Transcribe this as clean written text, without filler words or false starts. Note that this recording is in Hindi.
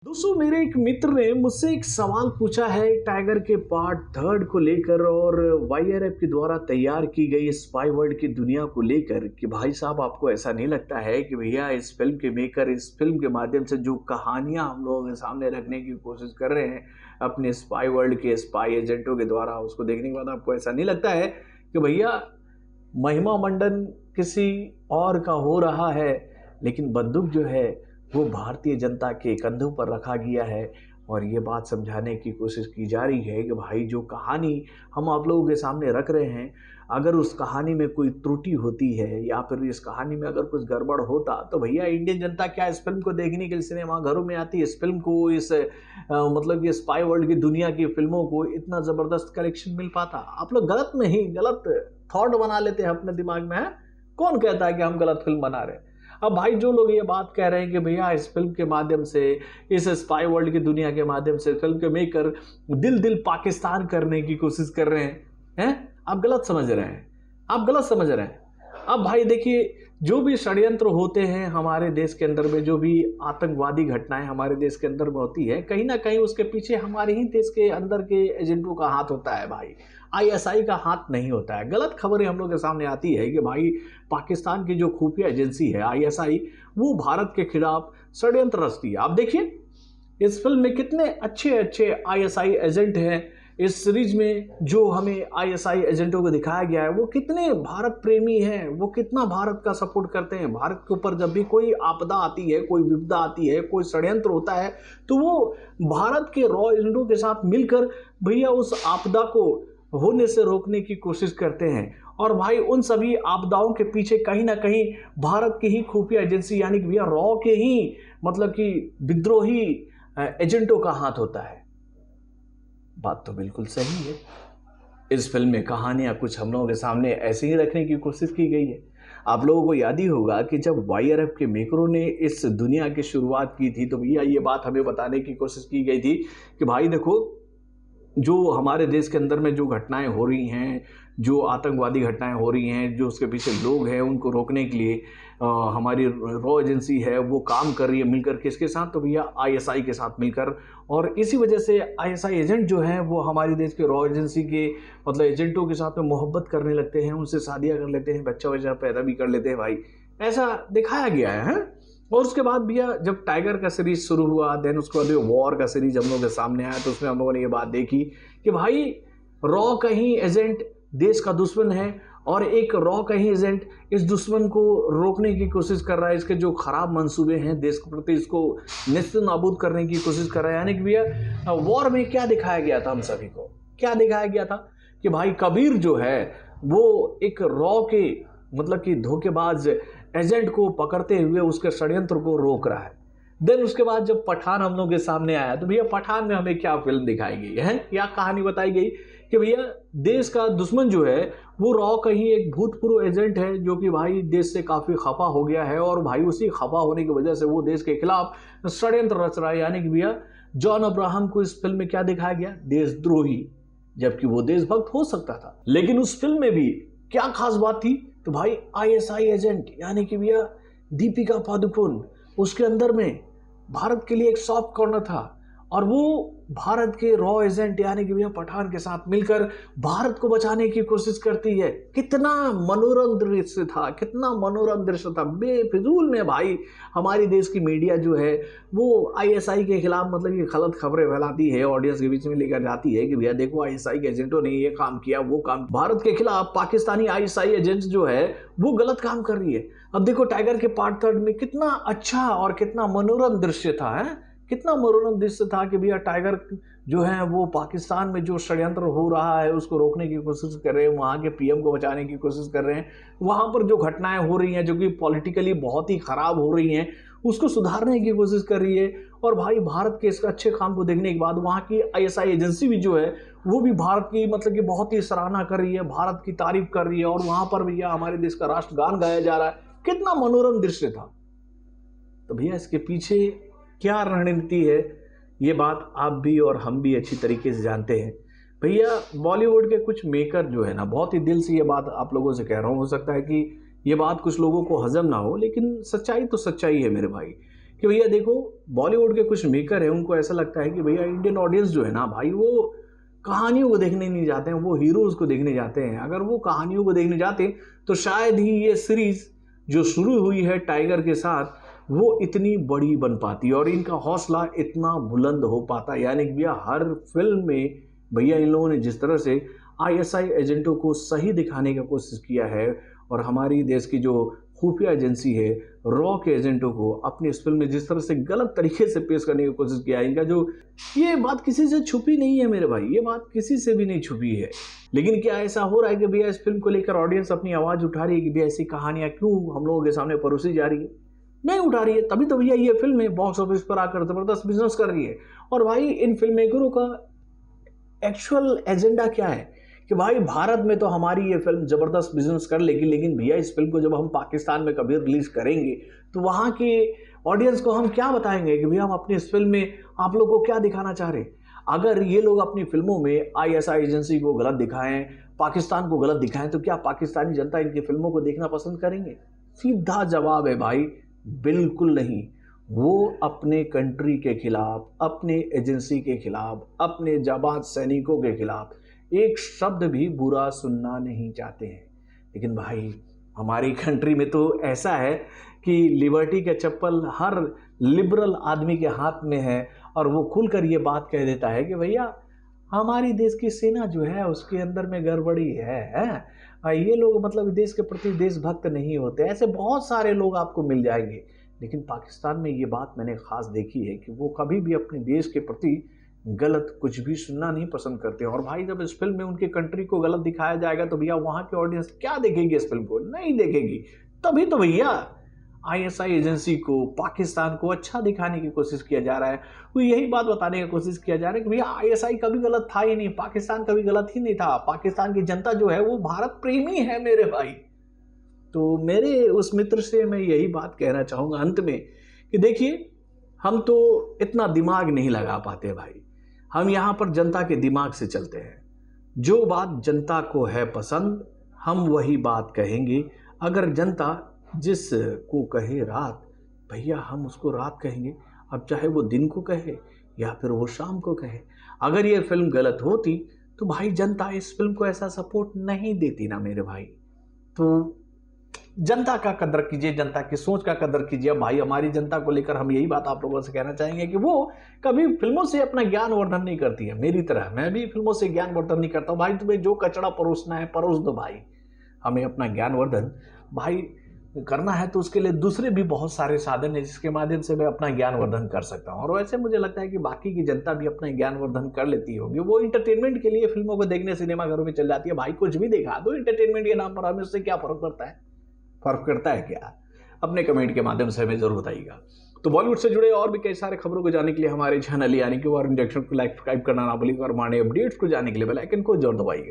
दोस्तों मेरे एक मित्र ने मुझसे एक सवाल पूछा है टाइगर के पार्ट थर्ड को लेकर और वाईआरएफ के द्वारा तैयार की गई स्पाई वर्ल्ड की दुनिया को लेकर कि भाई साहब आपको ऐसा नहीं लगता है कि भैया इस फिल्म के मेकर इस फिल्म के माध्यम से जो कहानियां हम लोगों के सामने रखने की कोशिश कर रहे हैं अपने स्पाई वर्ल्ड के स्पाई एजेंटों के द्वारा, उसको देखने के बाद आपको ऐसा नहीं लगता है कि भैया महिमा मंडन किसी और का हो रहा है, लेकिन बंदूक जो है वो भारतीय जनता के कंधों पर रखा गया है और ये बात समझाने की कोशिश की जा रही है कि भाई जो कहानी हम आप लोगों के सामने रख रहे हैं, अगर उस कहानी में कोई त्रुटि होती है या फिर इस कहानी में अगर कुछ गड़बड़ होता तो भैया इंडियन जनता क्या इस फिल्म को देखने के लिए सिनेमा घरों में आती है? इस फिल्म को मतलब कि स्पाई वर्ल्ड की दुनिया की फिल्मों को इतना ज़बरदस्त कलेक्शन मिल पाता? आप लोग गलत थॉट बना लेते हैं अपने दिमाग में। है कौन कहता है कि हम गलत फिल्म बना रहे हैं? अब भाई जो लोग ये बात कह रहे हैं कि भैया इस फिल्म के माध्यम से, इस स्पाई वर्ल्ड की दुनिया के माध्यम से फिल्म के मेकर दिल पाकिस्तान करने की कोशिश कर रहे हैं, आप गलत समझ रहे हैं, आप गलत समझ रहे हैं। अब भाई देखिए, जो भी षड्यंत्र होते हैं हमारे देश के अंदर में, जो भी आतंकवादी घटनाएं हमारे देश के अंदर में होती है, कहीं ना कहीं उसके पीछे हमारे ही देश के अंदर के एजेंटों का हाथ होता है भाई, आईएसआई का हाथ नहीं होता है। गलत खबरें हम लोग के सामने आती है कि भाई पाकिस्तान की जो खुफिया एजेंसी है आईएसआई, वो भारत के खिलाफ षड्यंत्र रचती है। आप देखिए इस फिल्म में कितने अच्छे अच्छे आईएसआई एजेंट हैं। इस सीरीज में जो हमें आईएसआई एजेंटों को दिखाया गया है वो कितने भारत प्रेमी हैं, वो कितना भारत का सपोर्ट करते हैं। भारत के ऊपर जब भी कोई आपदा आती है, कोई विपदा आती है, कोई षड्यंत्र होता है, तो वो भारत के रॉ एजेंटों के साथ मिलकर भैया उस आपदा को होने से रोकने की कोशिश करते हैं। और भाई उन सभी आपदाओं के पीछे कहीं ना कहीं भारत की ही खुफिया एजेंसी यानी कि भैया रॉ के ही मतलब कि विद्रोही एजेंटों का हाथ होता है। बात तो बिल्कुल सही है। इस फिल्म में कहानियां कुछ हम लोगों के सामने ऐसे ही रखने की कोशिश की गई है। आप लोगों को याद ही होगा कि जब वाईआरएफ के मेकरों ने इस दुनिया की शुरुआत की थी तो भैया ये बात हमें बताने की कोशिश की गई थी कि भाई देखो, जो हमारे देश के अंदर में जो घटनाएं हो रही हैं, जो आतंकवादी घटनाएं हो रही हैं, जो उसके पीछे लोग हैं, उनको रोकने के लिए हमारी रॉ एजेंसी है वो काम कर रही है मिलकर किसके साथ? तो भैया आईएसआई के साथ मिलकर। और इसी वजह से आईएसआई एजेंट जो हैं वो हमारे देश के रॉ एजेंसी के मतलब एजेंटों के साथ में मोहब्बत करने लगते हैं, उनसे शादियाँ कर लेते हैं, बच्चा पैदा भी कर लेते हैं भाई, ऐसा दिखाया गया है। और उसके बाद भैया जब टाइगर का सीरीज शुरू हुआ, देन उसके बाद वॉर का सीरीज हम लोगों के सामने आया, तो उसमें हम लोगों ने ये बात देखी कि भाई रॉ का ही एजेंट देश का दुश्मन है और एक रॉ का ही एजेंट इस दुश्मन को रोकने की कोशिश कर रहा है। इसके जो खराब मंसूबे हैं देश के प्रति, इसको निश्चित नाबूद करने की कोशिश कर रहा है। यानी कि भैया वॉर में क्या दिखाया गया था, हम सभी को क्या दिखाया गया था कि भाई कबीर जो है वो एक रॉ के मतलब कि धोखेबाज एजेंट को पकड़ते हुए उसके षड्यंत्र को रोक रहा है। देन उसके बाद जब पठान हम लोग के सामने आया तो भैया पठान में हमें क्या फिल्म दिखाई गई है, क्या कहानी बताई गई कि भैया देश का दुश्मन जो है वो रॉ का ही एक भूतपूर्व एजेंट है जो कि भाई देश से काफ़ी खफा हो गया है और भाई उसी खफा होने की वजह से वो देश के खिलाफ षड्यंत्र रच रहा है। यानी कि भैया जॉन अब्राहम को इस फिल्म में क्या दिखाया गया? देशद्रोही, जबकि वो देशभक्त हो सकता था। लेकिन उस फिल्म में भी क्या खास बात थी? तो भाई आईएसआई एजेंट यानी कि भैया दीपिका पादुकोण, उसके अंदर में भारत के लिए एक सॉफ्ट कॉर्नर था और वो भारत के रॉ एजेंट यानी कि भैया पठान के साथ मिलकर भारत को बचाने की कोशिश करती है। कितना मनोरम दृश्य था, कितना मनोरम दृश्य था। बेफिजूल में भाई हमारी देश की मीडिया जो है वो आईएसआई के खिलाफ मतलब ये गलत खबरें फैलाती है, ऑडियंस के बीच में लेकर जाती है कि भैया देखो आईएसआई के एजेंटों ने ये काम किया, वो काम। भारत के खिलाफ पाकिस्तानी आईएसआई एजेंट जो है वो गलत काम कर रही है। अब देखो टाइगर के पार्ट थर्ड में कितना अच्छा और कितना मनोरम दृश्य था, है कितना मनोरम दृश्य था कि भैया टाइगर जो है वो पाकिस्तान में जो षड्यंत्र हो रहा है उसको रोकने की कोशिश कर रहे हैं, वहाँ के पीएम को बचाने की कोशिश कर रहे हैं, वहाँ पर जो घटनाएं हो रही हैं जो कि पॉलिटिकली बहुत ही खराब हो रही हैं उसको सुधारने की कोशिश कर रही है। और भाई भारत के इस अच्छे काम को देखने के बाद वहाँ की आईएसआई एजेंसी भी जो है वो भी भारत की मतलब कि बहुत ही सराहना कर रही है, भारत की तारीफ कर रही है और वहाँ पर भैया हमारे देश का राष्ट्रगान गाया जा रहा है। कितना मनोरम दृश्य था। तो भैया इसके पीछे क्या रणनीति है ये बात आप भी और हम भी अच्छी तरीके से जानते हैं। भैया बॉलीवुड के कुछ मेकर जो है ना, बहुत ही दिल से ये बात आप लोगों से कह रहा हूँ, हो सकता है कि ये बात कुछ लोगों को हजम ना हो, लेकिन सच्चाई तो सच्चाई है मेरे भाई, कि भैया देखो, बॉलीवुड के कुछ मेकर हैं, उनको ऐसा लगता है कि भैया इंडियन ऑडियंस जो है ना भाई, वो कहानियों को देखने नहीं जाते हैं, वो हीरोज़ को देखने जाते हैं। अगर वो कहानियों को देखने जाते तो शायद ही ये सीरीज़ जो शुरू हुई है टाइगर के साथ, वो इतनी बड़ी बन पाती और इनका हौसला इतना बुलंद हो पाता। यानी कि भैया हर फिल्म में भैया इन लोगों ने जिस तरह से आईएसआई एजेंटों को सही दिखाने की कोशिश किया है और हमारी देश की जो खुफिया एजेंसी है रॉ के एजेंटों को अपनी इस फिल्म में जिस तरह से गलत तरीके से पेश करने की कोशिश किया है, इनका जो ये बात किसी से छुपी नहीं है मेरे भाई, ये बात किसी से भी नहीं छुपी है। लेकिन क्या ऐसा हो रहा है कि भैया इस फिल्म को लेकर ऑडियंस अपनी आवाज़ उठा रही है कि भैया ऐसी कहानियाँ क्यों हम लोगों के सामने परोसी जा रही है? नहीं उठा रही है। तभी तो भैया ये फिल्म बॉक्स ऑफिस पर आकर ज़बरदस्त बिजनेस कर रही है। और भाई इन फिल्म मेकरों का एक्चुअल एजेंडा क्या है कि भाई भारत में तो हमारी ये फिल्म ज़बरदस्त बिजनेस कर लेगी, लेकिन भैया इस फिल्म को जब हम पाकिस्तान में कभी रिलीज करेंगे तो वहाँ के ऑडियंस को हम क्या बताएंगे कि भैया हम अपनी इस फिल्म में आप लोग को क्या दिखाना चाह रहे हैं। अगर ये लोग अपनी फिल्मों में आईएसआई एजेंसी को गलत दिखाएं, पाकिस्तान को गलत दिखाएं, तो क्या पाकिस्तानी जनता इनकी फिल्मों को देखना पसंद करेंगे? सीधा जवाब है भाई, बिल्कुल नहीं। वो अपने कंट्री के खिलाफ, अपने एजेंसी के खिलाफ, अपने जाबाज सैनिकों के खिलाफ एक शब्द भी बुरा सुनना नहीं चाहते हैं। लेकिन भाई हमारी कंट्री में तो ऐसा है कि लिबर्टी का चप्पल हर लिबरल आदमी के हाथ में है और वो खुलकर ये बात कह देता है कि भैया हमारी देश की सेना जो है उसके अंदर में गड़बड़ी है। ये लोग मतलब देश के प्रति देशभक्त नहीं होते। ऐसे बहुत सारे लोग आपको मिल जाएंगे। लेकिन पाकिस्तान में ये बात मैंने ख़ास देखी है कि वो कभी भी अपने देश के प्रति गलत कुछ भी सुनना नहीं पसंद करते। और भाई जब इस फिल्म में उनके कंट्री को गलत दिखाया जाएगा तो भैया वहाँ की ऑडियंस क्या देखेगी? इस फिल्म को नहीं देखेगी। तभी तो भैया आईएसआई एजेंसी को, पाकिस्तान को अच्छा दिखाने की कोशिश किया जा रहा है। वो यही बात बताने की कोशिश किया जा रहा है कि भैया आईएसआई कभी गलत था ही नहीं, पाकिस्तान कभी गलत ही नहीं था। पाकिस्तान की जनता जो है वो भारत प्रेमी है मेरे भाई। तो मेरे उस मित्र से मैं यही बात कहना चाहूँगा अंत में कि देखिए, हम तो इतना दिमाग नहीं लगा पाते भाई। हम यहाँ पर जनता के दिमाग से चलते हैं। जो बात जनता को है पसंद, हम वही बात कहेंगे। अगर जनता जिस को कहे रात, भैया हम उसको रात कहेंगे। अब चाहे वो दिन को कहे या फिर वो शाम को कहे। अगर ये फिल्म गलत होती तो भाई जनता इस फिल्म को ऐसा सपोर्ट नहीं देती ना मेरे भाई। तो जनता का कदर कीजिए, जनता की सोच का कदर कीजिए। भाई हमारी जनता को लेकर हम यही बात आप लोगों से कहना चाहेंगे कि वो कभी फिल्मों से अपना ज्ञान वर्धन नहीं करती है। मेरी तरह मैं भी फिल्मों से ज्ञान वर्धन नहीं करता हूँ। भाई तुम्हें जो कचड़ा परोसना है परोस दो भाई। हमें अपना ज्ञान वर्धन भाई करना है तो उसके लिए दूसरे भी बहुत सारे साधन है जिसके माध्यम से मैं अपना ज्ञान वर्धन कर सकता हूँ। और वैसे मुझे लगता है कि बाकी की जनता भी अपना ज्ञान वर्धन कर लेती होगी। वो इंटरटेनमेंट के लिए फिल्मों को देखने सिनेमाघरों में चल जाती है। भाई कुछ भी दिखा दो इंटरटेनमेंट के नाम पर, हमें उससे क्या फर्क पड़ता है? फर्क करता है क्या? अपने कमेंट के माध्यम से हमें जरूर बताइएगा। तो बॉलीवुड से जुड़े और भी कई सारे खबरों को जानने के लिए हमारे चैनल यानी कि वार इंडक्शन को लाइक सब्सक्राइब करना ना भूलिएगा और हमारे अपडेट्स को जानने के लिए बेल आइकन को जरूर दबाइएगा।